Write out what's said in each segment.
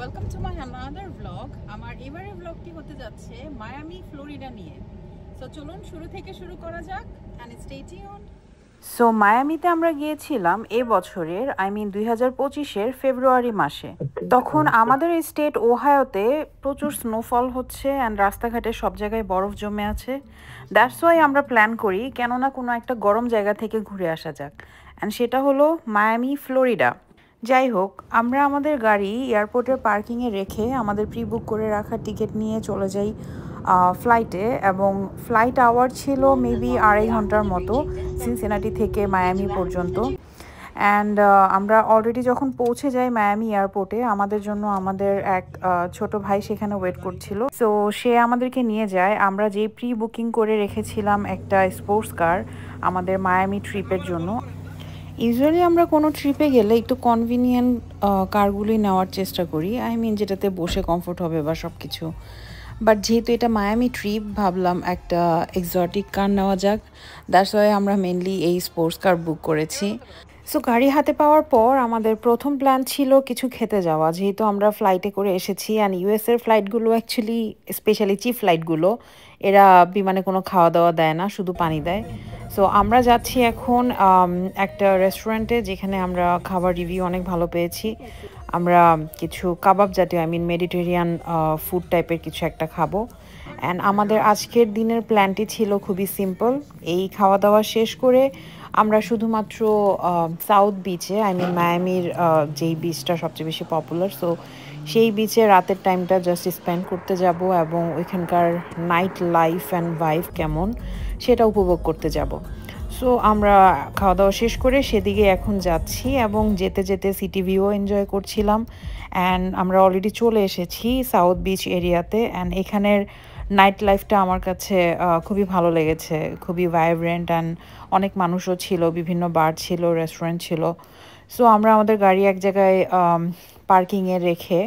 Welcome to my another blog. আমার এবারের ব্লগটি হতে যাচ্ছে মায়ামি ফ্লোরিডা নিয়ে। সো চলুন শুরু থেকে শুরু করা যাক এন্ড স্টে টিউনড। সো মায়ামিতে আমরা গিয়েছিলাম এবছরের 2025-এর ফেব্রুয়ারি মাসে। তখন আমাদের এই স্টেট ওহায়োতে প্রচুর স্নোফল হচ্ছে অ্যান্ড রাস্তাঘাটে সব জায়গায় বরফ জমে আছে। দ্যাটস ওয়াই আমরা প্ল্যান করি কেননা কোনো একটা গরম জায়গা থেকে ঘুরে আসা যাক, অ্যান্ড সেটা হলো মায়ামি ফ্লোরিডা। যাই হোক, আমরা আমাদের গাড়ি এয়ারপোর্টের পার্কিংয়ে রেখে আমাদের প্রি বুক করে রাখা টিকিট নিয়ে চলে যাই ফ্লাইটে, এবং ফ্লাইট আওয়ার ছিল মেবি 2.5 ঘন্টার মতো সিনসিনাটি থেকে মায়ামি পর্যন্ত। অ্যান্ড আমরা অলরেডি যখন পৌঁছে যাই মায়ামি এয়ারপোর্টে, আমাদের জন্য আমাদের এক ছোট ভাই সেখানে ওয়েট করছিল। সো সে আমাদেরকে নিয়ে যায়। আমরা যেই প্রি বুকিং করে রেখেছিলাম একটা স্পোর্টস কার আমাদের মায়ামি ট্রিপের জন্য। ইউজুয়ালি আমরা কোনো ট্রিপে গেলে একটু কনভিনিয়েন্ট কারগুলোই নেওয়ার চেষ্টা করি, যেটাতে বসে কমফোর্ট হবে বা সব কিছু। বাট যেহেতু এটা মায়ামি ট্রিপ, ভাবলাম একটা এক্সোটিক কার নেওয়া যাক। দ্যাটস ওয়াই আমরা মেনলি এই স্পোর্টস কার বুক করেছি। সো গাড়ি হাতে পাওয়ার পর আমাদের প্রথম প্ল্যান ছিল কিছু খেতে যাওয়া, যেহেতু আমরা ফ্লাইটে করে এসেছি। অ্যান্ড ইউএসের ফ্লাইটগুলো অ্যাকচুয়ালি, স্পেশালি চিপ ফ্লাইটগুলো, এরা বিমানে কোনো খাওয়া দাওয়া দেয় না, শুধু পানি দেয়। সো আমরা যাচ্ছি এখন একটা রেস্টুরেন্টে, যেখানে আমরা খাবার রিভিউ অনেক ভালো পেয়েছি। আমরা কিছু কাবাব জাতীয় মেডিটেরিয়ান ফুড টাইপের কিছু একটা খাবো। অ্যান্ড আমাদের আজকের দিনের প্ল্যানটি ছিল খুবই সিম্পল। এই খাওয়া দাওয়া শেষ করে আমরা শুধুমাত্র সাউথ বিচে, মায়ামির যেই বিচটা সবচেয়ে বেশি পপুলার, সো সেই বিচে রাতের টাইমটা জাস্ট স্পেন্ড করতে যাব এবং ওইখানকার নাইট লাইফ অ্যান্ড ভাইব কেমন সেটা উপভোগ করতে যাব। সো আমরা খাওয়া দাওয়া শেষ করে সেদিকে এখন যাচ্ছি, এবং যেতে যেতে সিটি ভিউও এনজয় করছিলাম। অ্যান্ড আমরা অলরেডি চলে এসেছি সাউথ বিচ এরিয়াতে। অ্যান্ড এখানের নাইট লাইফটা আমার কাছে খুবই ভালো লেগেছে, খুবই ভাইব্রেন্ট, অ্যান্ড অনেক মানুষও ছিল, বিভিন্ন বার ছিল, রেস্টুরেন্ট ছিল। সো আমরা আমাদের গাড়ি এক জায়গায় পার্কিংয়ে রেখে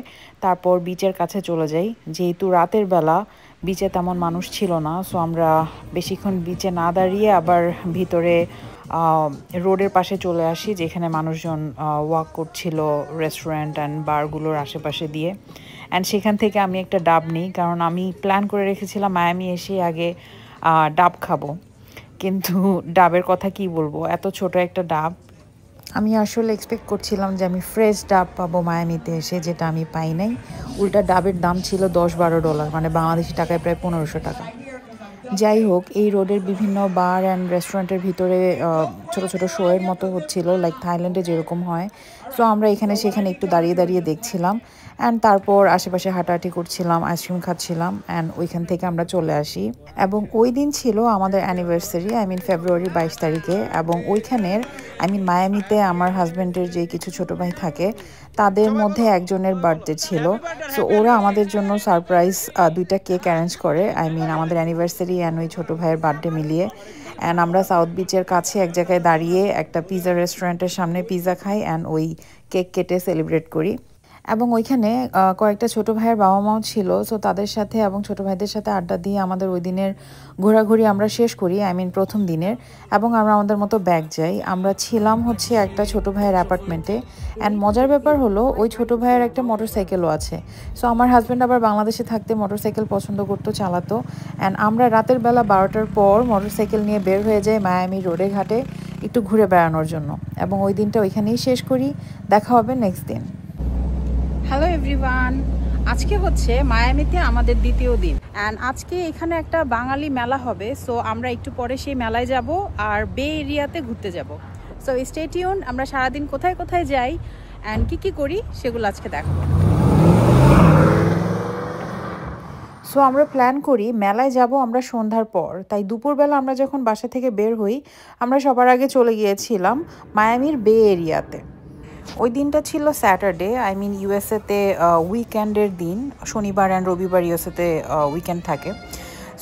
তারপর বিচের কাছে চলে যাই। যেহেতু রাতের বেলা বিচে তেমন মানুষ ছিল না, সো আমরা বেশিক্ষণ বিচে না দাঁড়িয়ে আবার ভিতরে রোডের পাশে চলে আসি, যেখানে মানুষজন ওয়াক করছিল রেস্টুরেন্ট অ্যান্ড বারগুলোর আশেপাশে দিয়ে। অ্যান্ড সেখান থেকে আমি একটা ডাব নিই, কারণ আমি প্ল্যান করে রেখেছিলাম মায়ামি এসে আগে ডাব খাবো। কিন্তু ডাবের কথা কি বলবো, এত ছোট একটা ডাব। আমি আসলে এক্সপেক্ট করছিলাম যে আমি ফ্রেশ ডাব পাবো মায়ামিতে এসে, যেটা আমি পাই নাই। উল্টা ডাবের দাম ছিল $10-12, মানে বাংলাদেশি টাকায় প্রায় 1500 টাকা। যাই হোক, এই রোডের বিভিন্ন বার অ্যান্ড রেস্টুরেন্টের ভিতরে ছোট ছোট শোয়ের মতো হচ্ছিল, লাইক থাইল্যান্ডে যেরকম হয়। সো আমরা এখানে সেখানে একটু দাঁড়িয়ে দাঁড়িয়ে দেখছিলাম, অ্যান্ড তারপর আশেপাশে হাঁটাহাঁটি করছিলাম, আইসক্রিম খাচ্ছিলাম, অ্যান্ড ওইখান থেকে আমরা চলে আসি। এবং ওই দিন ছিল আমাদের অ্যানিভার্সারি, ফেব্রুয়ারি 22 তারিখে। এবং ওইখানের মায়ামিতে আমার হাজব্যান্ডের যে কিছু ছোটো ভাই থাকে, তাদের মধ্যে একজনের বার্থডে ছিল। সো ওরা আমাদের জন্য সারপ্রাইজ 2টা কেক অ্যারেঞ্জ করে, আমাদের অ্যানিভার্সারি অ্যান্ড ওই ছোটো ভাইয়ের বার্থডে মিলিয়ে। অ্যান্ড আমরা সাউথ বিচের কাছে এক জায়গায় দাঁড়িয়ে একটা পিৎজা রেস্টুরেন্টের সামনে পিৎজা খাই অ্যান্ড ওই কেক কেটে সেলিব্রেট করি। এবং ওইখানে কয়েকটা ছোটো ভাইয়ের বাবা মাও ছিল, সো তাদের সাথে এবং ছোটো ভাইদের সাথে আড্ডা দিয়ে আমাদের ওই দিনের ঘোরাঘুরি আমরা শেষ করি, প্রথম দিনের। এবং আমরা আমাদের মতো ব্যাক যাই। আমরা ছিলাম হচ্ছে একটা ছোটো ভাইয়ের অ্যাপার্টমেন্টে। অ্যান্ড মজার ব্যাপার হলো, ওই ছোটো ভাইয়ের একটা মোটরসাইকেলও আছে। সো আমার হাজব্যান্ড আবার বাংলাদেশে থাকতে মোটরসাইকেল পছন্দ করতো, চালাতো। অ্যান্ড আমরা রাতের বেলা 12টার পর মোটরসাইকেল নিয়ে বের হয়ে যাই মায়ামি রোডে ঘাটে একটু ঘুরে বেড়ানোর জন্য। এবং ওই দিনটা ওইখানেই শেষ করি। দেখা হবে নেক্সট দিন। হ্যালো এভরিওয়ান, আজকে হচ্ছে মায়ামিতে আমাদের দ্বিতীয় দিন। অ্যান্ড আজকে এখানে একটা বাঙালি মেলা হবে, সো আমরা একটু পরে সেই মেলায় যাব আর বে এরিয়াতে ঘুরতে যাব। So stay tune. আমরা সারাদিন কোথায় কোথায় যাই অ্যান্ড কী করি সেগুলো আজকে দেখাবো। সো আমরা প্ল্যান করি মেলায় যাব আমরা সন্ধ্যার পর। তাই দুপুরবেলা আমরা যখন বাসা থেকে বের হই, আমরা সবার আগে চলে গিয়েছিলাম মায়ামির বে এরিয়াতে। ওই দিনটা ছিল স্যাটারডে, ইউএসএতে উইকেন্ডের দিন। শনিবার অ্যান্ড রবিবার ইউএসএতে উইকেন্ড থাকে।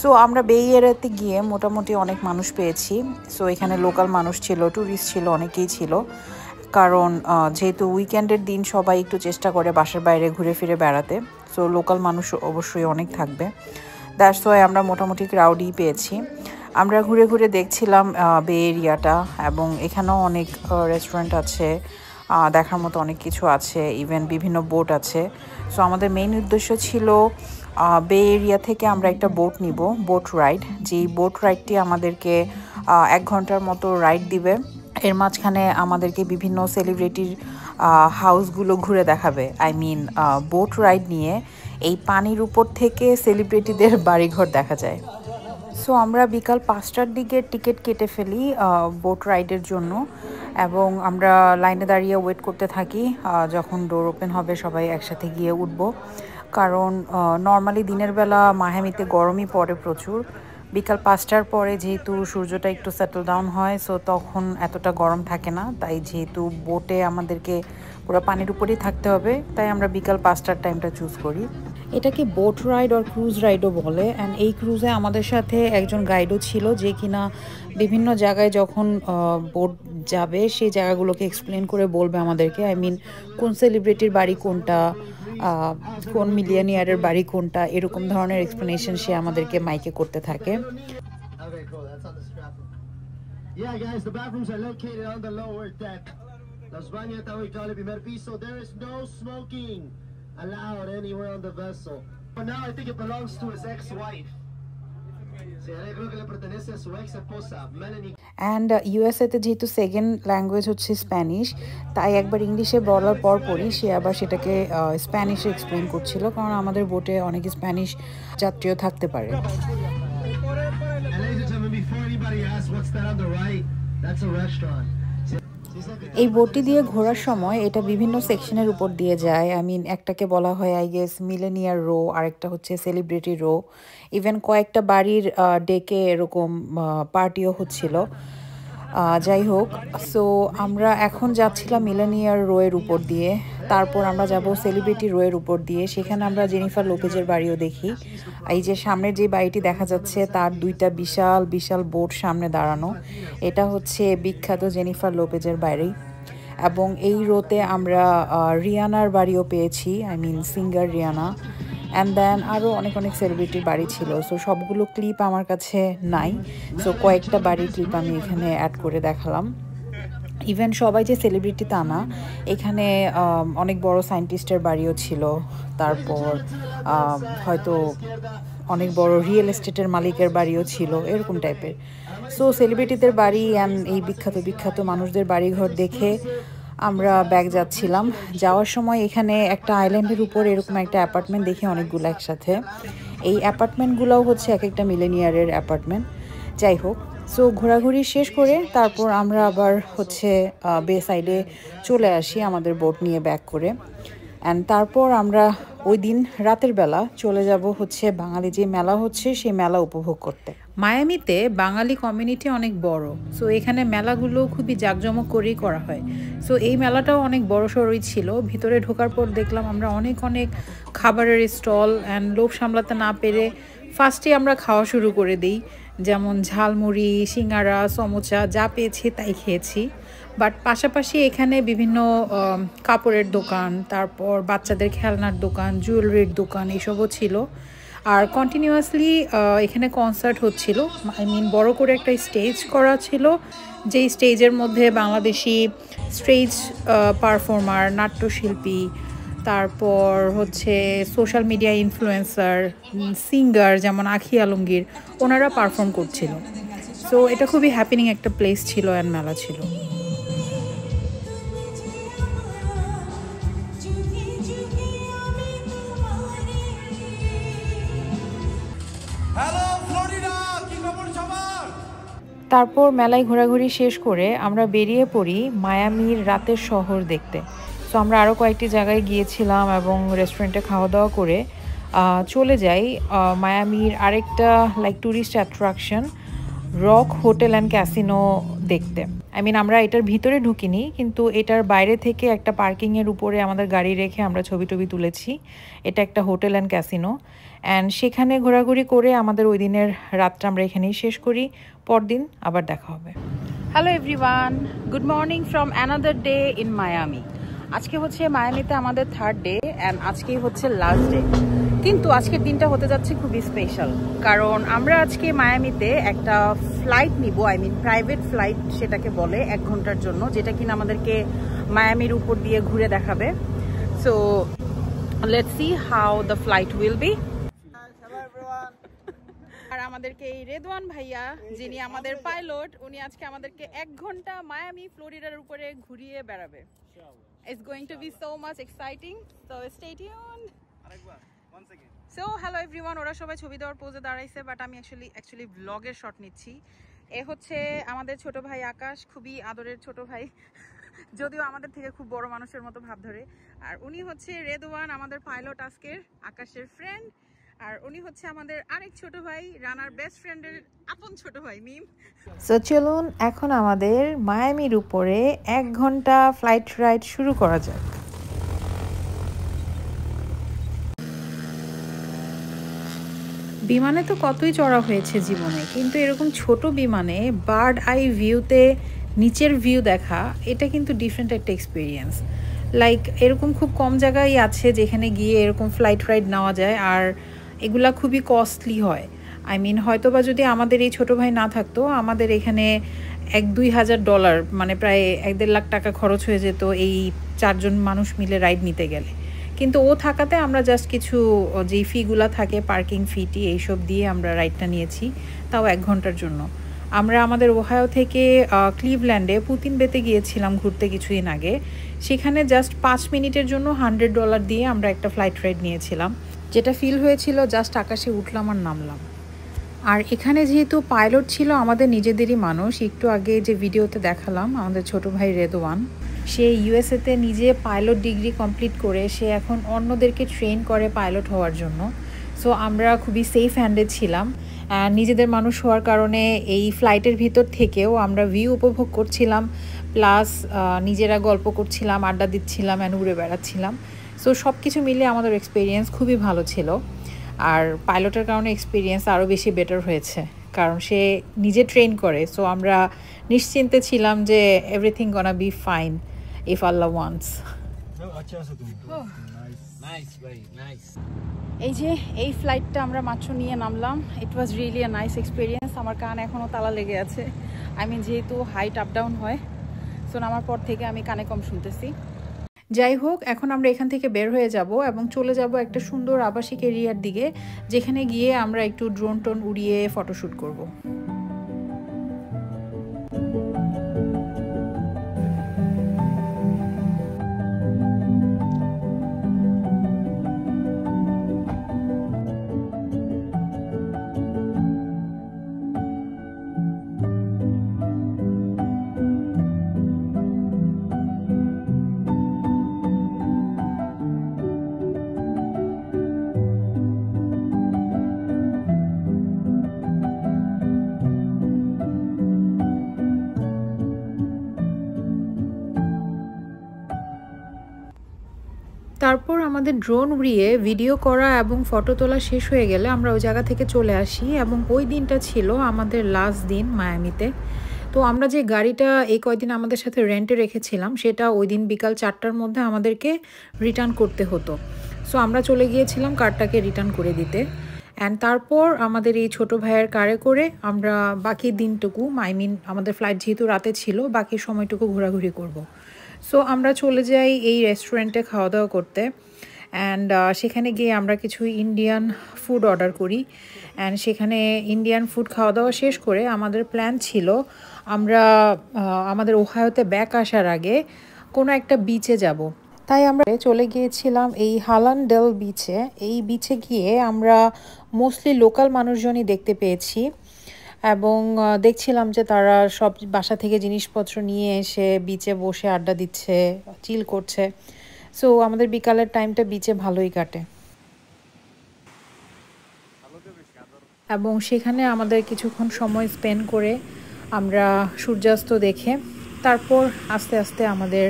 সো আমরা বে এরিয়াতে গিয়ে মোটামুটি অনেক মানুষ পেয়েছি। সো এখানে লোকাল মানুষ ছিল, ট্যুরিস্ট ছিল, অনেকেই ছিল। কারণ যেহেতু উইকেন্ডের দিন সবাই একটু চেষ্টা করে বাসার বাইরে ঘুরে ফিরে বেড়াতে, সো লোকাল মানুষ অবশ্যই অনেক থাকবে। দ্যাটস ওয়াই আমরা মোটামুটি ক্রাউডই পেয়েছি। আমরা ঘুরে ঘুরে দেখছিলাম বে এরিয়াটা, এবং এখানেও অনেক রেস্টুরেন্ট আছে, দেখার মতো অনেক কিছু আছে, ইভেন বিভিন্ন বোট আছে। সো আমাদের মেইন উদ্দেশ্য ছিল বে এরিয়া থেকে আমরা একটা বোট নিব, বোট রাইড। যেই বোট রাইডটি আমাদেরকে 1 ঘন্টার মতো রাইড দিবে। এর মাঝখানে আমাদেরকে বিভিন্ন সেলিব্রিটির হাউসগুলো ঘুরে দেখাবে। আই মিন বোট রাইড নিয়ে এই পানির উপর থেকে সেলিব্রিটিদের বাড়িঘর দেখা যায়। সো আমরা বিকাল 5টার দিকে টিকিট কেটে ফেলি বোট রাইডের জন্য, এবং আমরা লাইনে দাঁড়িয়ে ওয়েট করতে থাকি যখন ডোর ওপেন হবে সবাই একসাথে গিয়ে উঠব। কারণ নর্মালি দিনের বেলা মায়ামিতে গরমই পড়ে প্রচুর, বিকাল 5টার পরে যেহেতু সূর্যটা একটু সেটেল ডাউন হয়, সো তখন এতটা গরম থাকে না। তাই যেহেতু বোটে আমাদেরকে পুরো পানির উপরেই থাকতে হবে, তাই আমরা বিকাল 5টার টাইমটা চুজ করি। এটাকে বোট রাইড আর ক্রুজ রাইডও বলে। অ্যান্ড এই ক্রুজে আমাদের সাথে একজন গাইডও ছিল, যে কিনা বিভিন্ন জায়গায় যখন বোট যাবে সেই জায়গাগুলোকে এক্সপ্লেন করে বলবে আমাদেরকে। আই মিন কোন সেলিব্রিটির বাড়ি কোনটা, কোন মিলিয়নিয়ারের বাড়ি কোনটা, এরকম ধরনের এক্সপ্লেনেশন সে আমাদেরকে মাইকে করতে থাকে। allowed anywhere on the vessel. But now I think it belongs to his ex-wife. And ইউএসএতে যেহেতু সেকেন্ড ল্যাঙ্গুয়েজ হচ্ছে স্প্যানিশ, তাই একবার ইংলিশে বলার পরই সে আবার সেটাকে স্প্যানিশে এক্সপ্লেন করছিল, কারণ আমাদের বোটে অনেক স্প্যানিশ যাত্রীও থাকতে পারে। এই বোটটি দিয়ে ঘোরার সময় এটা বিভিন্ন সেকশনের উপর দিয়ে যায়। আই মিন একটাকে বলা হয় আই গেস মিলেনিয়ার রো, আরেকটা হচ্ছে সেলিব্রিটি রো। ইভেন কয়েকটা বাড়ির ডেকে এরকম পার্টিও হচ্ছিল। যাই হোক, সো আমরা এখন যাচ্ছিলাম মিলেনিয়ার রোয়ের উপর দিয়ে, তারপর আমরা যাব সেলিব্রিটি রোয়ের উপর দিয়ে। সেখানে আমরা জেনিফার লোপেজের বাড়িও দেখি। এই যে সামনের যে বাড়িটি দেখা যাচ্ছে তার 2টা বিশাল বিশাল বোট সামনে দাঁড়ানো, এটা হচ্ছে বিখ্যাত জেনিফার লোপেজের বাড়ি। এবং এই রোতে আমরা রিয়ানার বাড়িও পেয়েছি, I mean singer Rihanna. And then আরও অনেক অনেক সেলিব্রিটির বাড়ি ছিল। সো সবগুলো ক্লিপ আমার কাছে নাই, সো কয়েকটা বাড়ির ক্লিপ আমি এখানে অ্যাড করে দেখালাম। ইভেন সবাই যে সেলিব্রিটি তা না, এখানে অনেক বড় সায়েন্টিস্টের বাড়িও ছিল, তারপর হয়তো অনেক বড় রিয়েল এস্টেটের মালিকের বাড়িও ছিল, এরকম টাইপের। সো সেলিব্রিটিদের বাড়ি অ্যান্ড এই বিখ্যাত বিখ্যাত মানুষদের বাড়িঘর দেখে আমরা ব্যাক যাচ্ছিলাম। যাওয়ার সময় এখানে একটা আইল্যান্ডের উপর এরকম একটা অ্যাপার্টমেন্ট দেখি অনেকগুলো একসাথে। এই অ্যাপার্টমেন্টগুলোও হচ্ছে এক একটা মিলেনিয়ারের অ্যাপার্টমেন্ট। যাই হোক, সো ঘোরাঘুরি শেষ করে তারপর আমরা আবার হচ্ছে বে সাইডে চলে আসি আমাদের বোট নিয়ে ব্যাক করে। অ্যান্ড তারপর আমরা ওই দিন রাতের বেলা চলে যাব হচ্ছে বাঙালি যে মেলা হচ্ছে সেই মেলা উপভোগ করতে। মায়ামিতে বাঙালি কমিউনিটি অনেক বড়, সো এখানে মেলাগুলো খুবই জাঁকজমক করেই করা হয়। সো এই মেলাটাও অনেক বড় সড়ই ছিল। ভিতরে ঢোকার পর দেখলাম আমরা অনেক অনেক খাবারের স্টল, অ্যান্ড লোভ সামলাতে না পেরে ফার্স্টে আমরা খাওয়া শুরু করে দিই, যেমন ঝালমুড়ি, সিঙ্গারা, সমোচা, যা পেয়েছি তাই খেয়েছি। বাট পাশাপাশি এখানে বিভিন্ন কাপড়ের দোকান, তারপর বাচ্চাদের খেলনার দোকান, জুয়েলারির দোকান এসবও ছিল। আর কন্টিনিউয়াসলি এখানে কনসার্ট হচ্ছিল, আই মিন বড় করে একটা স্টেজ করা ছিল, যেই স্টেজের মধ্যে বাংলাদেশি স্টেজ পারফর্মার, নাট্যশিল্পী, তারপর হচ্ছে সোশ্যাল মিডিয়া ইনফ্লুয়েন্সার, সিঙ্গার যেমন আখি আলমগীর, ওনারা পারফর্ম করছিল। সো এটা খুবই হ্যাপিনিং একটা প্লেস ছিল অ্যান্ড মেলা ছিল। তারপর মেলায় ঘোরাঘুরি শেষ করে আমরা বেরিয়ে পড়ি মায়ামির রাতের শহর দেখতে। সো আমরা আরও কয়েকটি জায়গায় গিয়েছিলাম এবং রেস্টুরেন্টে খাওয়া দাওয়া করে চলে যাই মায়ামির আরেকটা like tourist attraction rock hotel and casino দেখতে। আই মিন আমরা এটার ভিতরে ঢুকিনি, কিন্তু এটার বাইরে থেকে একটা পার্কিংয়ের উপরে আমাদের গাড়ি রেখে আমরা ছবি টবি তুলেছি। এটা একটা হোটেল অ্যান্ড ক্যাসিনো, অ্যান্ড সেখানে ঘোরাঘুরি করে আমাদের ওই দিনের রাতটা আমরা এখানেই শেষ করি। পরদিন আবার দেখা হবে। Hello everyone, good morning from another day in Miami. আজকে হচ্ছে মায়ামিতে আমাদের 3rd ডে, অ্যান্ড আজকেই হচ্ছে লাস্ট ডে। কিন্তু আজকের দিনটা হতে যাচ্ছে খুবই স্পেশাল, কারণ আমরা আজকে মায়ামিতে একটা ফ্লাইট নিব, আই মিন প্রাইভেট ফ্লাইট সেটাকে বলে, 1 ঘন্টার জন্য, যেটা কিনা আমাদেরকে মায়ামির উপর দিয়ে ঘুরে দেখাবে। So let's see how the flight will be. আর আমাদেরকে এই রেদওয়ান ভাইয়া, যিনি আমাদের পাইলট, উনি আজকে আমাদেরকে 1 ঘন্টা মায়ামি ফ্লোরিডার উপরে ঘুরিয়ে বেড়াবে। It's going to be so much exciting, so stay tuned. So hello everyone, ওরা সবাই ছবি দেওয়ার পোজে দাঁড়াইছে, বাট আমি অ্যাকচুয়ালি ব্লগের শট নিচ্ছি। এ হচ্ছে আমাদের ছোট ভাই আকাশ, খুবই আদরের ছোট ভাই, যদিও আমাদের থেকে খুব বড় মানুষের মতো ভাব ধরে। আর উনি হচ্ছে রেদওয়ান, আমাদের পাইলট আজকের, আকাশের ফ্রেন্ড। আর উনি হচ্ছে আমাদের আরেক ছোট ভাই, রানার বেস্ট ফ্রেন্ডের আপন ছোট ভাই মিম। সো চলুন এখন আমাদের মায়ামির উপরে 1 ঘন্টা ফ্লাইট রাইড শুরু করা যাক। বিমানে তো কতই চড়া হয়েছে জীবনে, কিন্তু এরকম ছোট বিমানে বার্ড আই ভিউতে নিচের ভিউ দেখা, এটা কিন্তু ডিফারেন্ট একটা এক্সপিরিয়েন্স। লাইক এরকম খুব কম জায়গায় আছে যেখানে গিয়ে এরকম ফ্লাইট রাইড নেওয়া যায়, আর এগুলা খুবই কস্টলি হয়। আই মিন হয়তো বা যদি আমাদের এই ছোটো ভাই না থাকতো, আমাদের এখানে $1-2 হাজার, মানে প্রায় 1-1.5 লাখ টাকা খরচ হয়ে যেত এই 4 জন মানুষ মিলে রাইড নিতে গেলে। কিন্তু ও থাকাতে আমরা জাস্ট কিছু যেই ফিগুলা থাকে, পার্কিং ফিটি, এইসব দিয়ে আমরা রাইডটা নিয়েছি, তাও 1 ঘন্টার জন্য। আমরা আমাদের ওহাইও থেকে ক্লিভল্যান্ডে পুতিন বেতে গিয়েছিলাম ঘুরতে কিছুদিন আগে। সেখানে জাস্ট 5 মিনিটের জন্য $100 দিয়ে আমরা একটা ফ্লাইট রাইড নিয়েছিলাম, যেটা ফিল হয়েছিল জাস্ট আকাশে উঠলাম আর নামলাম। আর এখানে যেহেতু পাইলট ছিল আমাদের নিজেদেরই মানুষ, একটু আগে যে ভিডিওতে দেখালাম আমাদের ছোট ভাই রেদওয়ান, সে ইউএসএতে নিজে পাইলট ডিগ্রি কমপ্লিট করে সে এখন অন্যদেরকে ট্রেন করে পাইলট হওয়ার জন্য। সো আমরা খুবই সেফ হ্যান্ডে ছিলাম, নিজেদের মানুষ হওয়ার কারণে এই ফ্লাইটের ভিতর থেকেও আমরা ভিউ উপভোগ করছিলাম, প্লাস নিজেরা গল্প করছিলাম, আড্ডা দিচ্ছিলাম অ্যান্ড উড়ে বেড়াচ্ছিলাম। সো সব কিছু মিলে আমাদের এক্সপিরিয়েন্স খুবই ভালো ছিল। আর পাইলটের কারণে এক্সপিরিয়েন্স আরও বেশি বেটার হয়েছে, কারণ সে নিজে ট্রেন করে। সো আমরা নিশ্চিন্তে ছিলাম যে everything gonna be fine if Allah wants. এই যে এই ফ্লাইটটা আমরা মাত্র নিয়ে নামলাম, it was really a nice experience. আমার কান এখনও তালা লেগে আছে, আই মিন যেহেতু হাইট আপ ডাউন হয়, সো নামার পর থেকে আমি কানে কম শুনতেছি। যাই হোক, এখন আমরা এখান থেকে বের হয়ে যাব এবং চলে যাব একটা সুন্দর আবাসিক এরিয়ার দিকে, যেখানে গিয়ে আমরা একটু ড্রোন টোন উড়িয়ে ফটোশ্যুট করব। তারপর আমাদের ড্রোন উড়িয়ে ভিডিও করা এবং ফটো তোলা শেষ হয়ে গেলে আমরা ওই জায়গা থেকে চলে আসি, এবং ওই দিনটা ছিল আমাদের লাস্ট দিন মায়ামিতে। তো আমরা যে গাড়িটা এই কয়দিন আমাদের সাথে রেন্টে রেখেছিলাম, সেটা ওই দিন বিকাল 4টার মধ্যে আমাদেরকে রিটার্ন করতে হতো। সো আমরা চলে গিয়েছিলাম কারটাকে রিটার্ন করে দিতে। অ্যান্ড তারপর আমাদের এই ছোটো ভাইয়ের কারে করে আমরা বাকি দিনটুকু, আই মিন আমাদের ফ্লাইট যেহেতু রাতে ছিল, বাকি সময়টুকু ঘোরাঘুরি করব। সো আমরা চলে যাই এই রেস্টুরেন্টে খাওয়া দাওয়া করতে, অ্যান্ড সেখানে গিয়ে আমরা কিছু ইন্ডিয়ান ফুড অর্ডার করি। অ্যান্ড সেখানে ইন্ডিয়ান ফুড খাওয়া দাওয়া শেষ করে আমাদের প্ল্যান ছিল আমরা আমাদের ওহাইওতে ব্যাক আসার আগে কোনো একটা বিচে যাব। তাই আমরা চলে গিয়েছিলাম এই হালান্ডেল বিচে। এই বিচে গিয়ে আমরা মোস্টলি লোকাল মানুষজনই দেখতে পেয়েছি, এবং দেখছিলাম যে তারা সব বাসা থেকে জিনিসপত্র নিয়ে এসে বিচে বসে আড্ডা দিচ্ছে, চিল করছে। সো আমাদের বিকালের টাইমটা বিচে ভালোই কাটে, এবং সেখানে আমাদের কিছুক্ষণ সময় স্পেন্ড করে আমরা সূর্যাস্ত দেখে তারপর আস্তে আস্তে আমাদের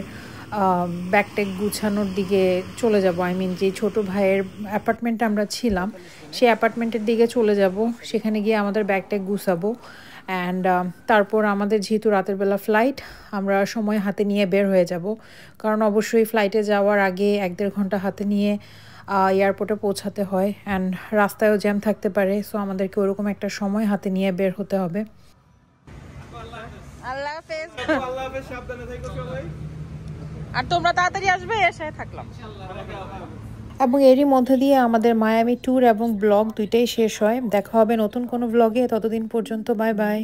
ব্যাগট্যাগ গুছানোর দিকে চলে যাব। আই মিন যে ছোটো ভাইয়ের অ্যাপার্টমেন্টে আমরা ছিলাম, সেই অ্যাপার্টমেন্টের দিকে চলে যাব, সেখানে গিয়ে আমাদের ব্যাগট্যাগ গুছাবো। অ্যান্ড তারপর আমাদের যেহেতু রাতের বেলা ফ্লাইট, আমরা সময় হাতে নিয়ে বের হয়ে যাব, কারণ অবশ্যই ফ্লাইটে যাওয়ার আগে 1-1.5 ঘন্টা হাতে নিয়ে এয়ারপোর্টে পৌঁছাতে হয়, অ্যান্ড রাস্তায়ও জ্যাম থাকতে পারে। সো আমাদেরকে ওরকম একটা সময় হাতে নিয়ে বের হতে হবে। আল্লাহ হাফেজ। আল্লাহ হাফেজ, সাবধানে থেকো সবাই। আর তোমরা তাড়াতাড়ি আসবে, এর সাথে থাকলাম। এবং এরই মধ্যে দিয়ে আমাদের মায়ামি ট্যুর এবং ব্লগ দুইটাই শেষ হয়। দেখা হবে নতুন কোনো ব্লগে, ততদিন পর্যন্ত বাই বাই।